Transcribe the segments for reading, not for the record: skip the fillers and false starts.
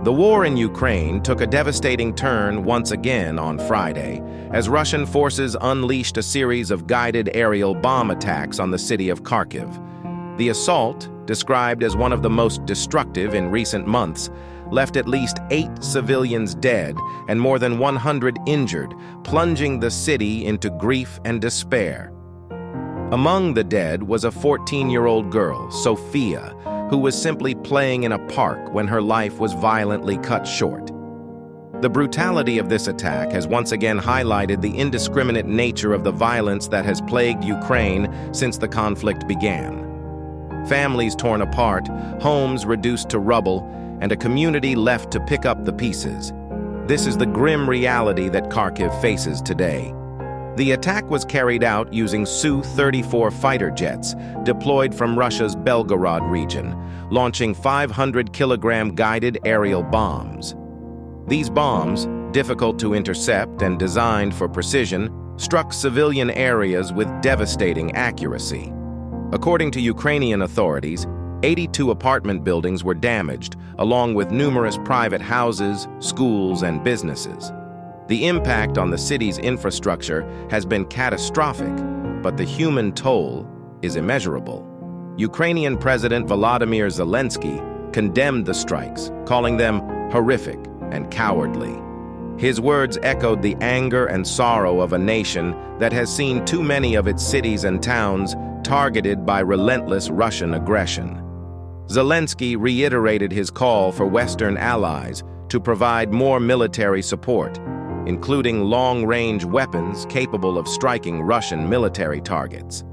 The war in Ukraine took a devastating turn once again on Friday, as Russian forces unleashed a series of guided aerial bomb attacks on the city of Kharkiv. The assault, described as one of the most destructive in recent months, left at least 8 civilians dead and more than 100 injured, plunging the city into grief and despair. Among the dead was a 14-year-old girl, Sophia, who was simply playing in a park when her life was violently cut short. The brutality of this attack has once again highlighted the indiscriminate nature of the violence that has plagued Ukraine since the conflict began. Families torn apart, homes reduced to rubble, and a community left to pick up the pieces. This is the grim reality that Kharkiv faces today. The attack was carried out using Su-34 fighter jets deployed from Russia's Belgorod region, launching 500-kilogram guided aerial bombs. These bombs, difficult to intercept and designed for precision, struck civilian areas with devastating accuracy. According to Ukrainian authorities, 82 apartment buildings were damaged, along with numerous private houses, schools, and businesses. The impact on the city's infrastructure has been catastrophic, but the human toll is immeasurable. Ukrainian President Volodymyr Zelensky condemned the strikes, calling them horrific and cowardly. His words echoed the anger and sorrow of a nation that has seen too many of its cities and towns targeted by relentless Russian aggression. Zelensky reiterated his call for Western allies to provide more military support, including long-range weapons capable of striking Russian military targets.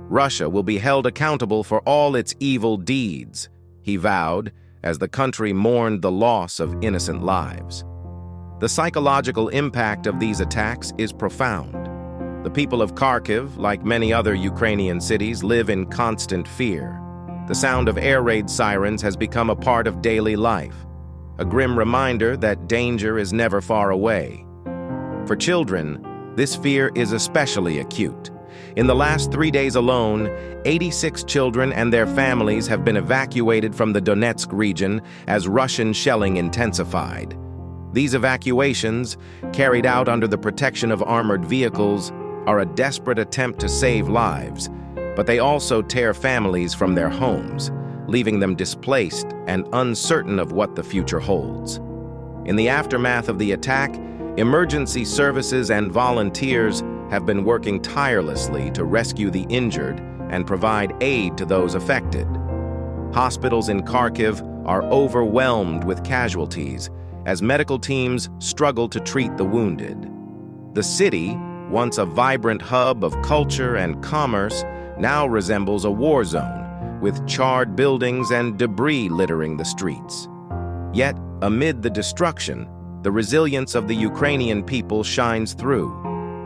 Russia will be held accountable for all its evil deeds, he vowed, as the country mourned the loss of innocent lives. The psychological impact of these attacks is profound. The people of Kharkiv, like many other Ukrainian cities, live in constant fear. The sound of air raid sirens has become a part of daily life, a grim reminder that danger is never far away. For children, this fear is especially acute. In the last 3 days alone, 86 children and their families have been evacuated from the Donetsk region as Russian shelling intensified. These evacuations, carried out under the protection of armored vehicles, are a desperate attempt to save lives, but they also tear families from their homes, leaving them displaced and uncertain of what the future holds. In the aftermath of the attack, emergency services and volunteers have been working tirelessly to rescue the injured and provide aid to those affected. Hospitals in Kharkiv are overwhelmed with casualties as medical teams struggle to treat the wounded. The city, once a vibrant hub of culture and commerce, now resembles a war zone, with charred buildings and debris littering the streets. Yet, amid the destruction, the resilience of the Ukrainian people shines through.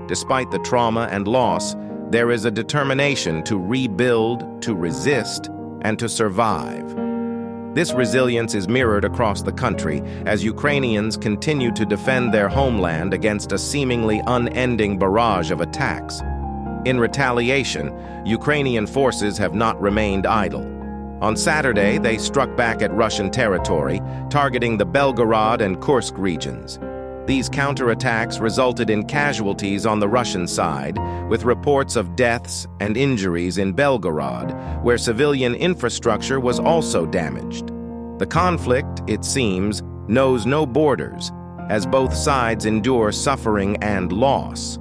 Despite the trauma and loss, there is a determination to rebuild, to resist, and to survive. This resilience is mirrored across the country as Ukrainians continue to defend their homeland against a seemingly unending barrage of attacks. In retaliation, Ukrainian forces have not remained idle. On Saturday, they struck back at Russian territory, targeting the Belgorod and Kursk regions. These counterattacks resulted in casualties on the Russian side, with reports of deaths and injuries in Belgorod, where civilian infrastructure was also damaged. The conflict, it seems, knows no borders, as both sides endure suffering and loss.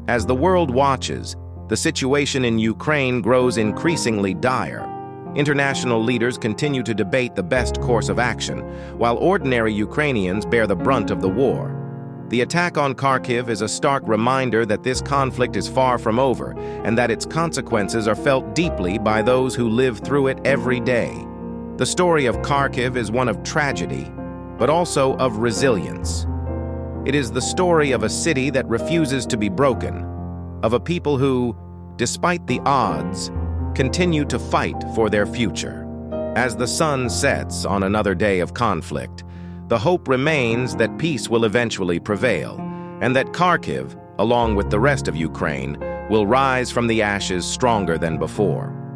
As the world watches, the situation in Ukraine grows increasingly dire. International leaders continue to debate the best course of action, while ordinary Ukrainians bear the brunt of the war. The attack on Kharkiv is a stark reminder that this conflict is far from over, and that its consequences are felt deeply by those who live through it every day. The story of Kharkiv is one of tragedy, but also of resilience. It is the story of a city that refuses to be broken, of a people who, despite the odds, continue to fight for their future. As the sun sets on another day of conflict, the hope remains that peace will eventually prevail, and that Kharkiv, along with the rest of Ukraine, will rise from the ashes stronger than before.